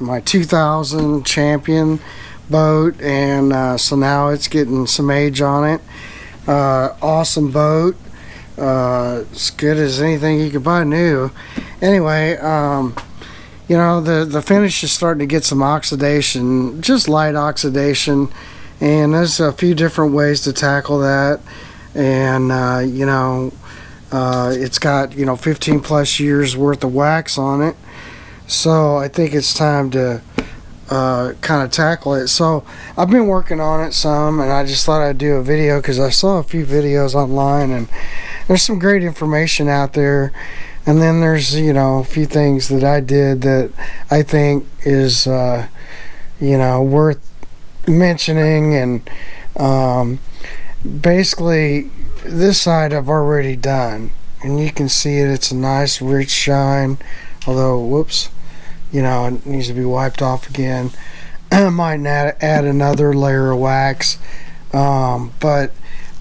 my 2000 Champion boat, and so now it's getting some age on it. Awesome boat, as good as anything you could buy new. Anyway, you know, the finish is starting to get some oxidation, just light oxidation, and there's a few different ways to tackle that. And you know, it's got, you know, 15 plus years worth of wax on it, so I think it's time to kind of tackle it. So I've been working on it some, and I just thought I'd do a video because I saw a few videos online, and there's some great information out there. And then there's, you know, a few things that I did that I think is you know, worth mentioning. And basically this side I've already done, and you can see it, it's a nice rich shine, although whoops, you know, it needs to be wiped off again. I might add another layer of wax, but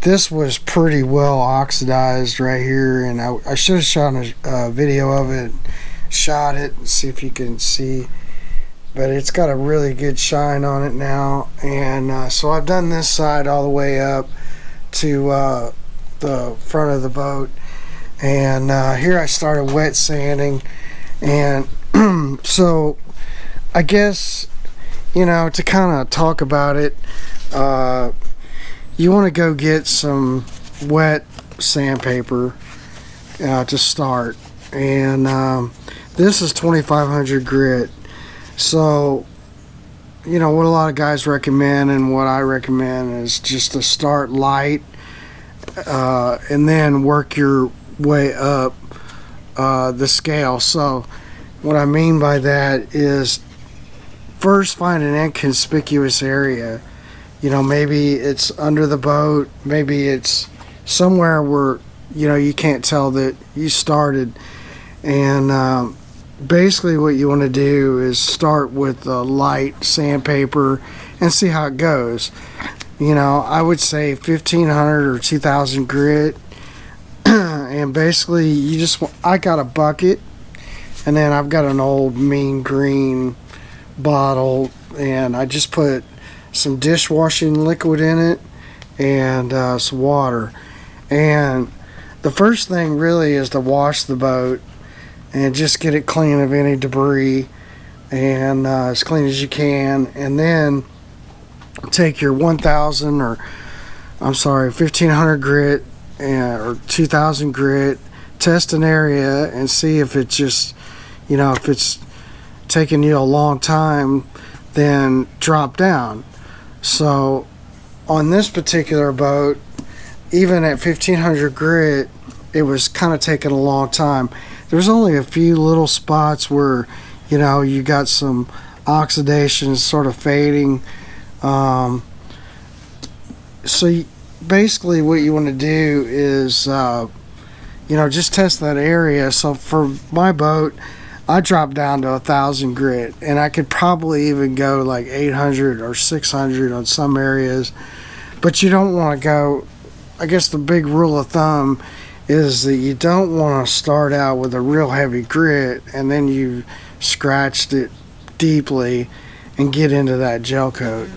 this was pretty well oxidized right here, and I should have shot a video of it, shot it, and see if you can see, but it's got a really good shine on it now. And so I've done this side all the way up to the front of the boat, and here I started wet sanding. And so I guess, you know, to kind of talk about it, you want to go get some wet sandpaper to start, and this is 2500 grit. So, you know, what a lot of guys recommend and what I recommend is just to start light, and then work your way up the scale. So what I mean by that is, first find an inconspicuous area. You know, maybe it's under the boat, maybe it's somewhere where, you know, you can't tell that you started. And basically what you want to do is start with the light sandpaper and see how it goes. You know, I would say 1500 or 2000 grit. And basically you just, I got a bucket, and then I've got an old mean green bottle, and I just put some dishwashing liquid in it and some water. And the first thing really is to wash the boat and just get it clean of any debris, and as clean as you can. And then take your 1000 or I'm sorry 1500 grit or 2000 grit, test an area and see if it's just, you know, if it's taking you a long time, then drop down. So on this particular boat, even at 1500 grit, it was kind of taking a long time. There's only a few little spots where, you know, you got some oxidation sort of fading. So basically what you want to do is, you know, just test that area. So for my boat, I dropped down to 1000 grit, and I could probably even go like 800 or 600 on some areas, but you don't want to go, I guess the big rule of thumb is that you don't want to start out with a real heavy grit and then you scratched it deeply and get into that gel coat.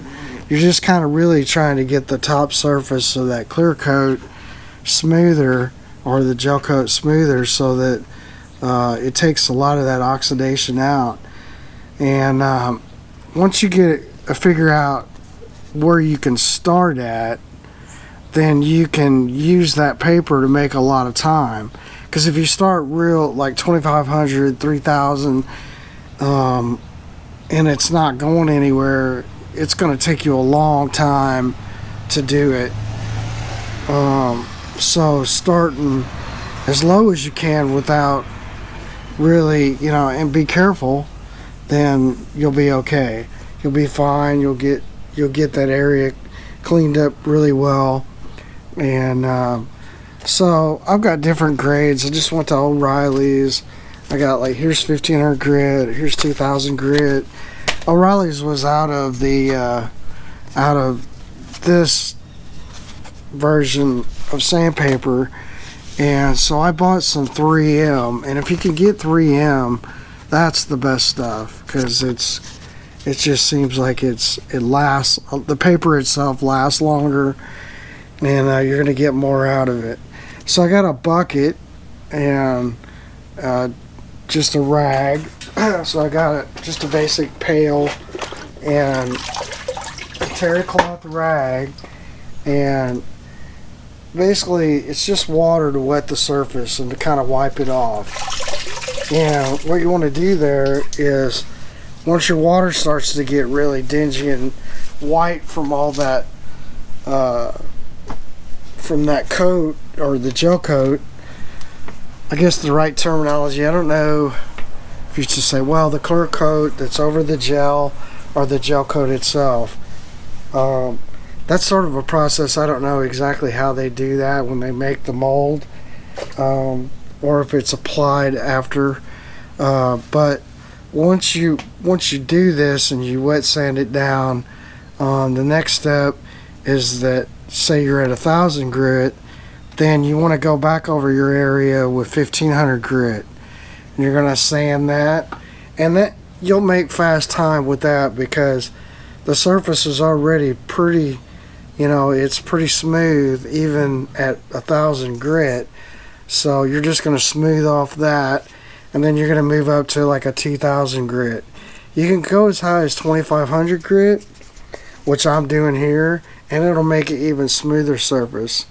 You're just kind of really trying to get the top surface of that clear coat smoother, or the gel coat smoother, so that it takes a lot of that oxidation out. And once you figure out where you can start at, then you can use that paper to make a lot of time. Because if you start real, like 2500, 3000, and it's not going anywhere, it's going to take you a long time to do it. So starting as low as you can without really, you know, and be careful, then you'll be okay. You'll be fine. You'll get that area cleaned up really well. And so I've got different grades. I just went to O'Reilly's. I got, like, here's 1500 grit, here's 2000 grit. O'Reilly's was out of this version of sandpaper, and so I bought some 3M. And if you can get 3M, That's the best stuff, because it just seems like it lasts. The paper itself lasts longer, and you're going to get more out of it. So I got a bucket and just a rag. So I got just a basic pail and a terry cloth rag, and basically it's just water to wet the surface and to kind of wipe it off. And what you want to do there is, once your water starts to get really dingy and white from all that from that coat, or the gel coat, I guess the right terminology, I don't know if you should say, well, the clear coat that's over the gel or the gel coat itself. That's sort of a process. I don't know exactly how they do that when they make the mold, or if it's applied after. But once you do this and you wet sand it down, the next step is that, say you're at 1,000 grit, then you want to go back over your area with 1,500 grit. And you're going to sand that, and that you'll make fast time with that, because the surface is already pretty, it's pretty smooth even at 1,000 grit. So you're just going to smooth off that, and then you're going to move up to like a 2,000 grit. You can go as high as 2,500 grit, which I'm doing here, and it'll make it even smoother surface.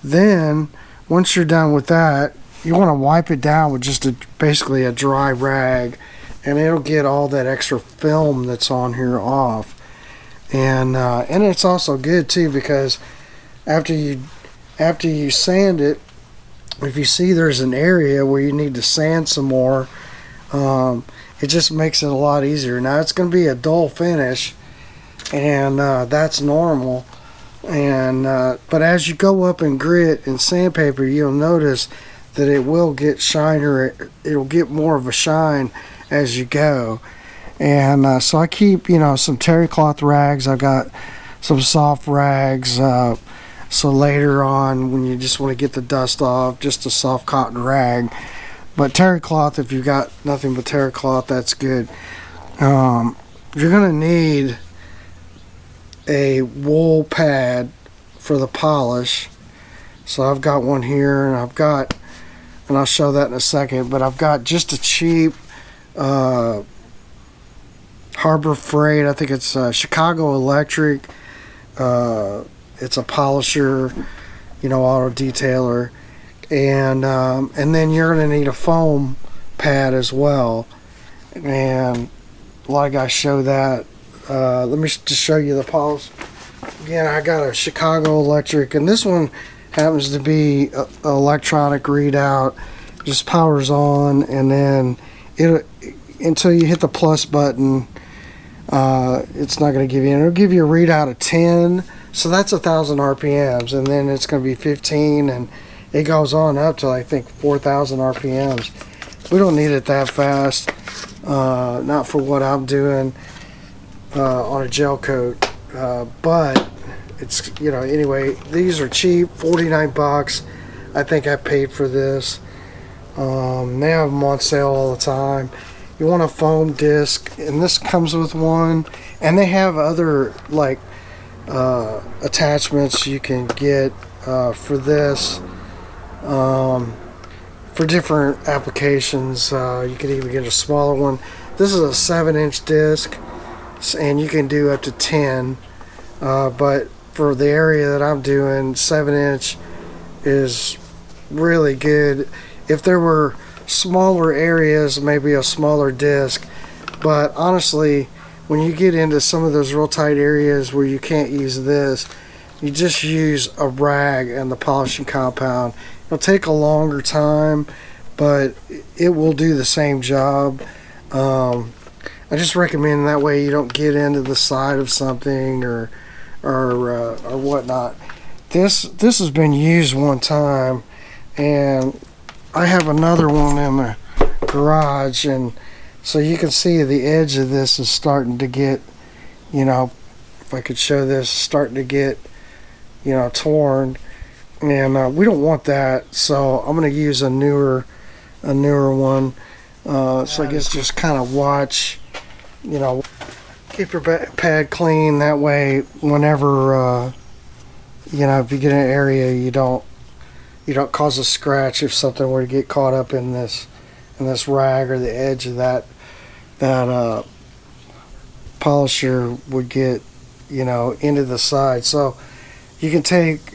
Then once you're done with that, you want to wipe it down with just basically a dry rag, and it'll get all that extra film that's on here off. And it's also good too, because after you sand it, if you see there's an area where you need to sand some more, it just makes it a lot easier. Now it's going to be a dull finish, and that's normal. And but as you go up in grit and sandpaper, you'll notice that it will get shinier. It'll get more of a shine as you go. And so I keep some terry cloth rags. I've got some soft rags, so later on when you just want to get the dust off, just a soft cotton rag. But terry cloth, if you've got nothing but terry cloth, that's good. You're gonna need a wool pad for the polish. So I've got one here, and I'll show that in a second, but I've got just a cheap Harbor Freight, I think it's Chicago Electric. It's a polisher, auto detailer, and then you're going to need a foam pad as well. And a lot of guys show that. Let me just show you the polish. Again, I got a Chicago Electric, and this one happens to be a electronic readout. Just powers on, and then until you hit the plus button, it's not going to give you. It'll give you a readout of 10, so that's 1,000 RPMs, and then it's going to be 15, and it goes on up to I think 4,000 RPMs. We don't need it that fast, not for what I'm doing on a gel coat, but it's anyway. These are cheap, 49 bucks. I think I paid for this. They have them on sale all the time. You want a foam disc, and this comes with one, and they have other like attachments you can get for this, for different applications. You can even get a smaller one. This is a 7-inch disc, and you can do up to 10, but for the area that I'm doing, 7-inch is really good. If there were smaller areas, maybe a smaller disc, but honestly, when you get into some of those real tight areas where you can't use this, you just use a rag and the polishing compound. It'll take a longer time, but it will do the same job. I just recommend that way you don't get into the side of something or whatnot. This has been used one time, and I have another one in the garage, and so you can see the edge of this is starting to get, if I could show this, starting to get, torn, and we don't want that. So I'm going to use a newer one. So I guess just kind of watch, you know, keep your pad clean. That way, whenever you know, if you get in an area, you don't cause a scratch if something were to get caught up in this rag, or the edge of that polisher would get, you know, into the side. So you can take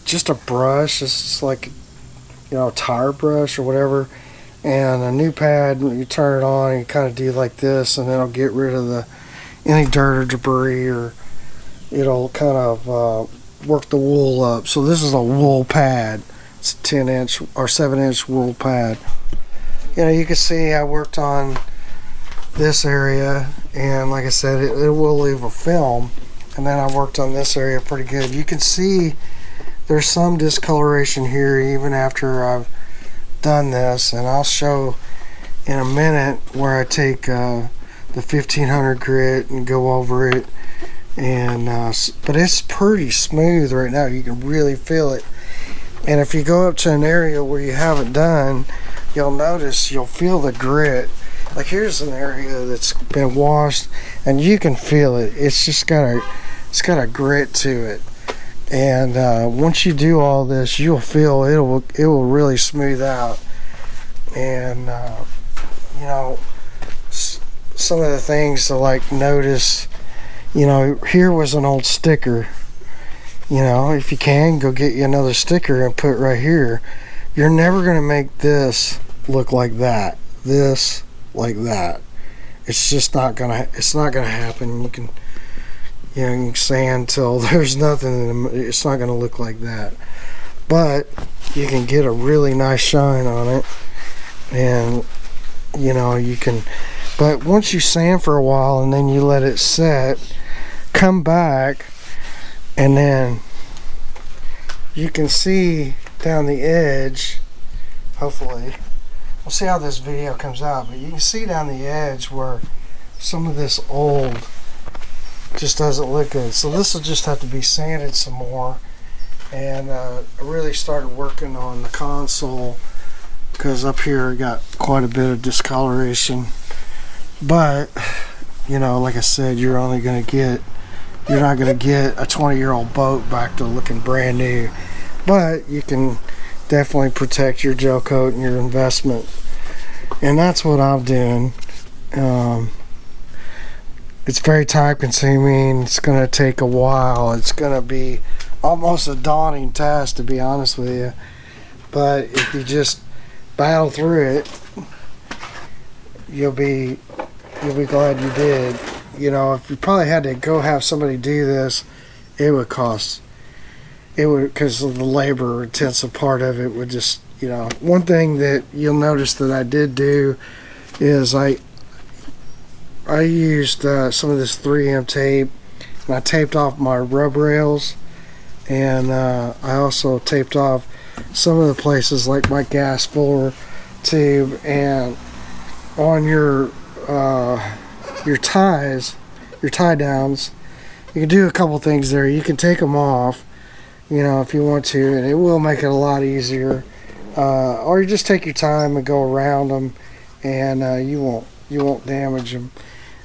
just a brush, it's like, you know, a tire brush or whatever, and a new pad. You turn it on and you kind of do like this, and it'll get rid of any dirt or debris, or it'll kind of work the wool up. So this is a wool pad. It's a 10-inch or 7-inch wool pad. You know, you can see I worked on this area, and like I said, it will leave a film, and then I worked on this area pretty good. You can see there's some discoloration here even after I've done this, and I'll show in a minute where I take the 1500 grit and go over it, and but it's pretty smooth right now. You can really feel it, and if you go up to an area where you haven't done, you'll feel the grit. Like here's an area that's been washed, and you can feel it. It's just got a grit to it, and once you do all this, you'll feel it will really smooth out. And you know, some of the things to like notice, you know, here was an old sticker. You know, if you can, go get you another sticker and put it right here. You're never going to make this look like that. This like that. It's just not gonna happen. You can sand till there's nothing. It's not gonna look like that. But you can get a really nice shine on it, and you know, you can. But once you sand for a while and then you let it set, come back, and then you can see down the edge, hopefully. We'll see how this video comes out, but you can see down the edge where some of this old just doesn't look good. So this will just have to be sanded some more. And I really started working on the console, because up here I got quite a bit of discoloration. But you know, like I said, you're not going to get a 20-year-old boat back to looking brand new, but you can definitely protect your Gelcoat and your investment, and that's what I'm doing. It's very time consuming. It's going to take a while. It's going to be almost a daunting task, to be honest with you, but if you just battle through it, you'll be glad you did. You know, if you probably had to go have somebody do this, because of the labor intensive part of it would just, you know. One thing that you'll notice that I did do is I used some of this 3M tape, and I taped off my rub rails, and I also taped off some of the places like my gas filler tube, and on your ties, your tie downs, you can do a couple things there. You can take them off, you know, if you want to, and it will make it a lot easier. Or you just take your time and go around them, and you won't damage them.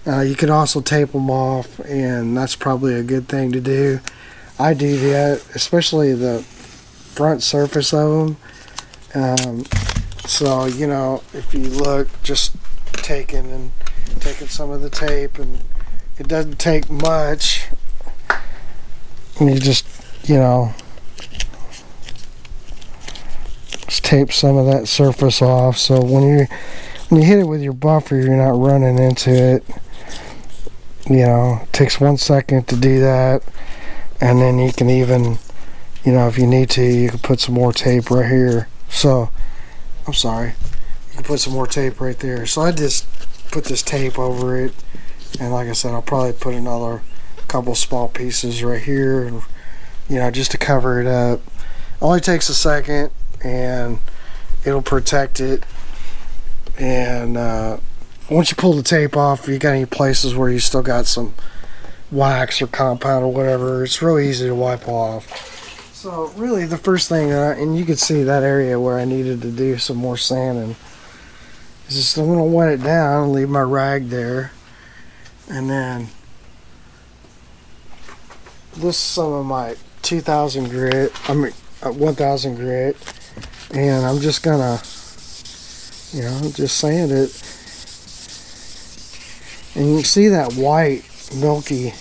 You can also tape them off, and that's probably a good thing to do. I do that, especially the front surface of them. So you know, if you look, just taking some of the tape, and it doesn't take much. And you just, you know, just tape some of that surface off, so when you hit it with your buffer, you're not running into it. You know, it takes 1 second to do that, and then you can even, you know, if you need to, you can put some more tape right here. So I'm sorry, you can put some more tape right there. So I just put this tape over it, and like I said, I'll probably put another couple small pieces right here, and you know, just to cover it up. Only takes a second, and it'll protect it. And once you pull the tape off, if you got any places where you still got some wax or compound or whatever, it's real easy to wipe off. So really the first thing, and you can see that area where I needed to do some more sanding, Just I'm gonna wet it down and leave my rag there, and then this is some of my 2000 grit. 1000 grit, and I'm just gonna, just sand it, and you can see that white milky,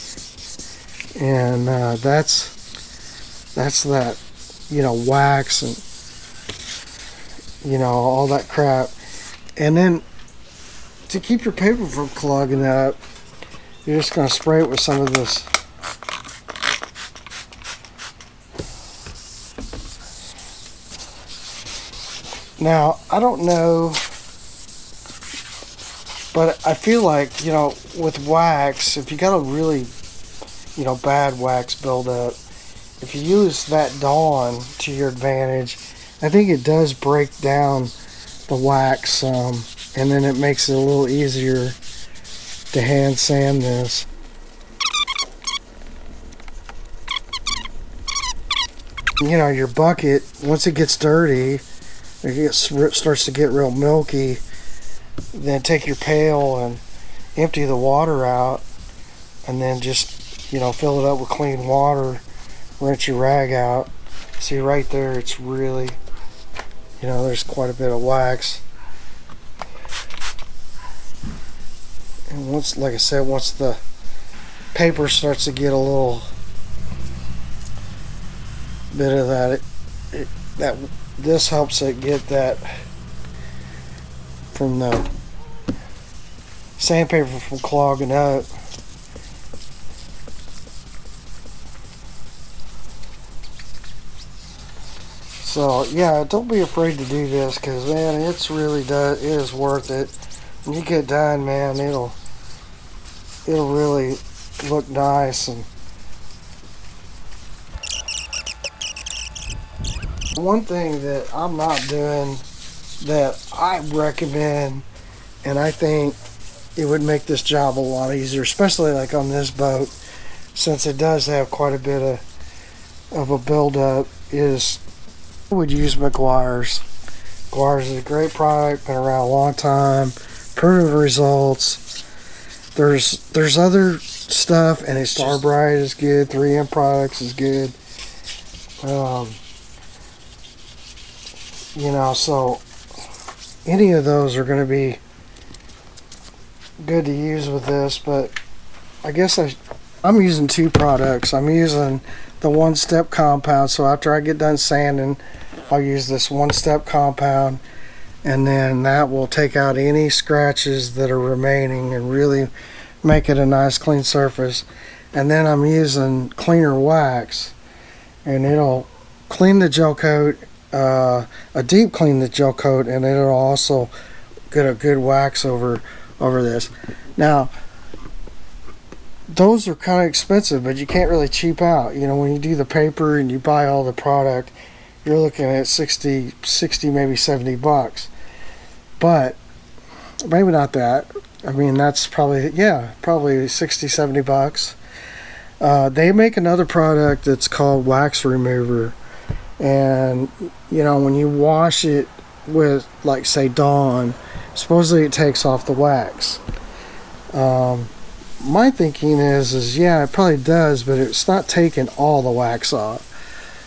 and that's that, wax and all that crap. And then to keep your paper from clogging up, you're just going to spray it with some of this now. I don't know, but I feel like, with wax, if you got a really bad wax buildup, if you use that Dawn to your advantage, I think it does break down the wax some, and then it makes it a little easier to hand sand this. Your bucket, once it gets dirty, starts to get real milky, then take your pail and empty the water out, and then just fill it up with clean water, rinse your rag out. See right there, it's really, there's quite a bit of wax. And once, like I said, once the paper starts to get a little bit of that, this helps it get that from the sandpaper from clogging up. So yeah, don't be afraid to do this, because man, it is worth it. When you get done, man, it'll really look nice. And one thing that I'm not doing that I recommend, and I think it would make this job a lot easier, especially like on this boat, since it does have quite a bit of a buildup, is I would use McGuire's. McGuire's is a great product, been around a long time, proven results. There's other stuff, and Starbright is good, 3M Products is good. So any of those are going to be good to use with this, but I guess I'm using two products. I'm using the one-step compound, so after I get done sanding, I'll use this one-step compound, and then that will take out any scratches that are remaining and really make it a nice clean surface. And then I'm using cleaner wax, and it'll clean the gel coat, a deep clean the gel coat, and it'll also get a good wax over this. Now those are kind of expensive, but you can't really cheap out. When you do the paper and you buy all the product, you're looking at 60 maybe 70 bucks, but maybe not that. I mean, that's probably 60 70 bucks. They make another product that's called wax remover, and when you wash it with, like, say, Dawn, supposedly it takes off the wax. My thinking is yeah, it probably does, but it's not taking all the wax off.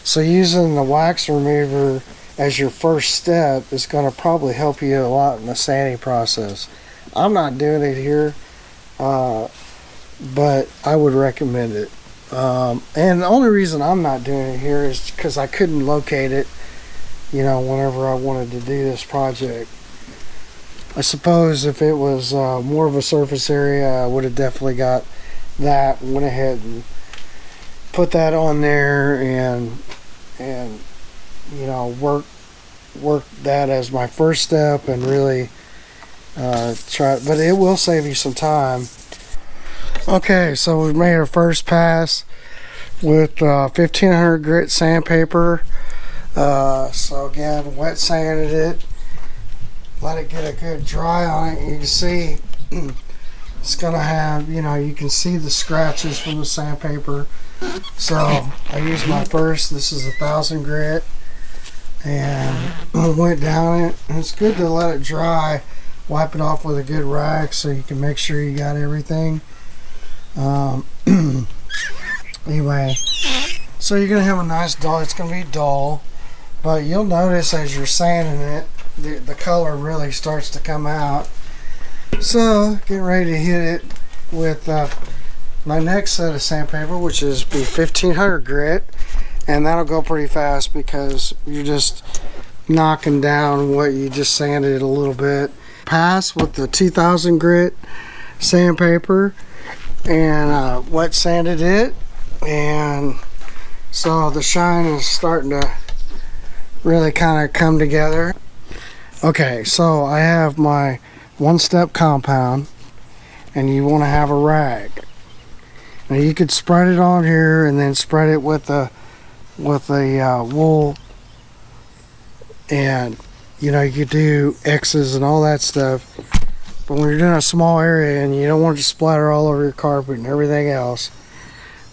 So using the wax remover as your first step is going to probably help you a lot in the sanding process. I'm not doing it here, but I would recommend it. And the only reason I'm not doing it here is because I couldn't locate it, whenever I wanted to do this project. I suppose if it was more of a surface area, I would have definitely got that and went ahead and put that on there, and work that as my first step, and really try. But it will save you some time. Okay, so we've made our first pass with 1500 grit sandpaper. So again, wet sanded it, let it get a good dry on it. You can see it's gonna have, you can see the scratches from the sandpaper. So I used my first, this is 1000 grit, and went down it, and it's good to let it dry wipe it off with a good rag so you can make sure you got everything. Anyway, so you're gonna have a nice dull. It's gonna be dull, but you'll notice as you're sanding it, the color really starts to come out. So getting ready to hit it with my next set of sandpaper, which is be 1500 grit, and that'll go pretty fast because you're just knocking down what you just sanded a little bit. Pass with the 2000 grit sandpaper and wet sanded it, and so the shine is starting to really kind of come together. Okay, so I have my one-step compound, and you want to have a rag. Now you could spread it on here and then spread it with the wool, and you know, you could do X's and all that stuff. But when you're doing a small area and you don't want it to splatter all over your carpet and everything else,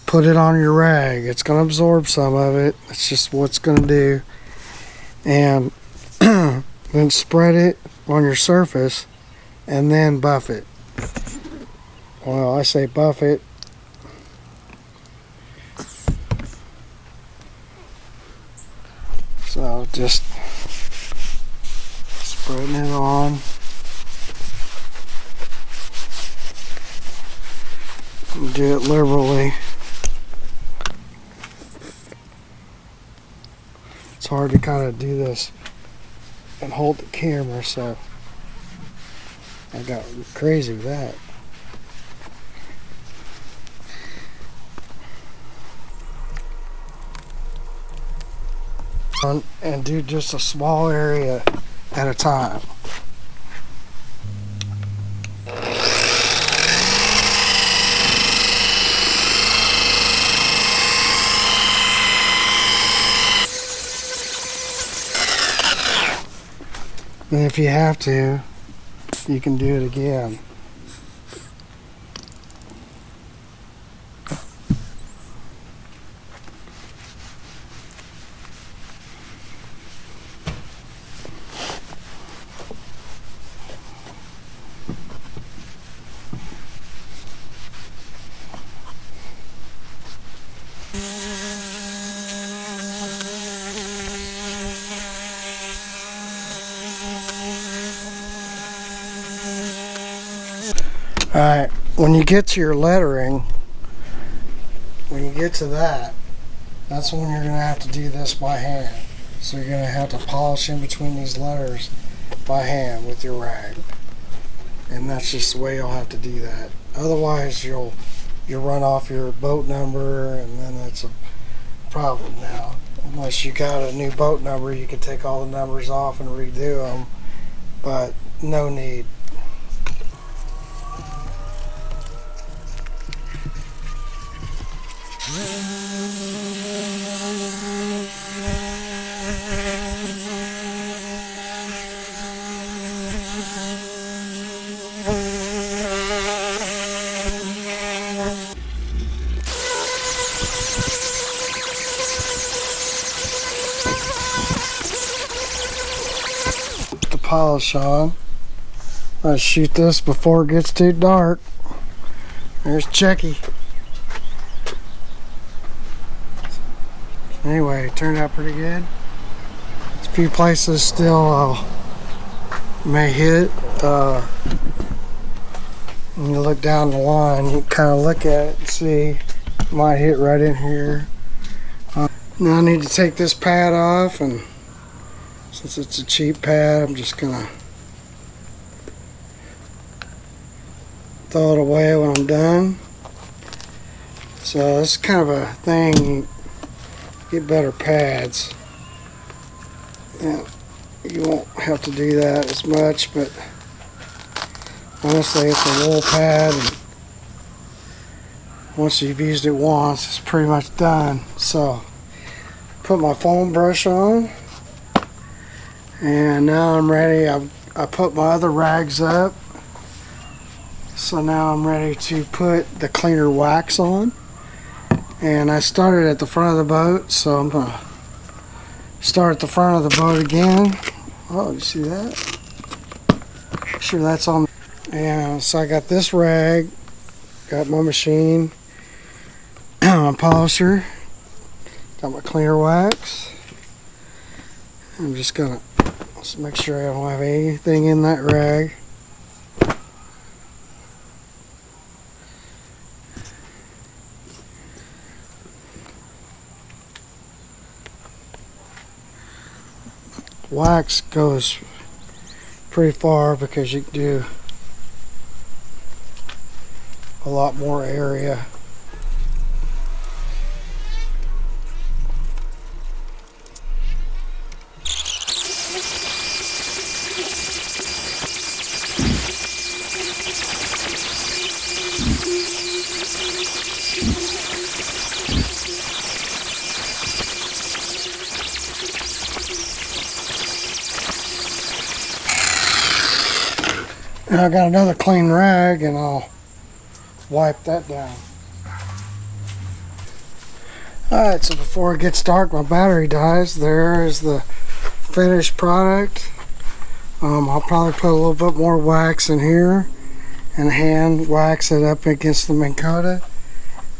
put it on your rag. It's going to absorb some of it. It's just what it's going to do. And then spread it on your surface and then buff it. Well, I say buff it. So just spreading it on. Do it liberally. It's hard to kind of do this and hold the camera, so I got crazy with that. And do just a small area at a time. And if you have to, you can do it again. Alright, when you get to your lettering, when you get to that, that's when you're going to have to do this by hand. So you're going to have to polish in between these letters by hand with your rag. And that's just the way you'll have to do that. Otherwise you'll run off your boat number, and then that's a problem now. Unless you got a new boat number, you can take all the numbers off and redo them, but no need. The polish on. Let's shoot this before it gets too dark. There's Checky. Anyway, it turned out pretty good. There's a few places still may hit. When you look down the line, you kind of look at it and see. Might hit right in here. Now I need to take this pad off, and since it's a cheap pad, I'm just gonna throw it away when I'm done. So this is kind of a thing. Get better pads. Yeah, you won't have to do that as much, but honestly, it's a wool pad, and once you've used it once, it's pretty much done. So put my foam brush on, and now I'm ready. I put my other rags up, so now I'm ready to put the cleaner wax on. And I started at the front of the boat, so I'm gonna start at the front of the boat again. Oh, you see that? Make sure that's on. And so I got this rag, got my machine, my polisher, got my cleaner wax. I'm just gonna make sure I don't have anything in that rag. Wax goes pretty far because you can do a lot more area. Now I got another clean rag and I'll wipe that down. Alright, so before it gets dark, my battery dies. There is the finished product. I'll probably put a little bit more wax in here and hand wax it up against the Minn Kota.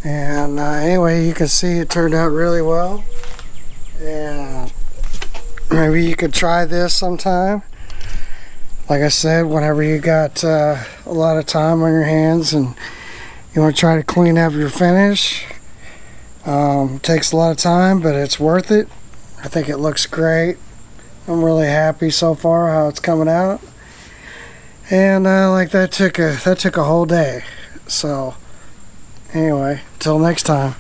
And anyway, you can see it turned out really well. And maybe you could try this sometime. Like I said, whenever you got a lot of time on your hands and you want to try to clean up your finish, takes a lot of time, but it's worth it. I think it looks great. I'm really happy so far how it's coming out. And like that took a whole day. So anyway, till next time.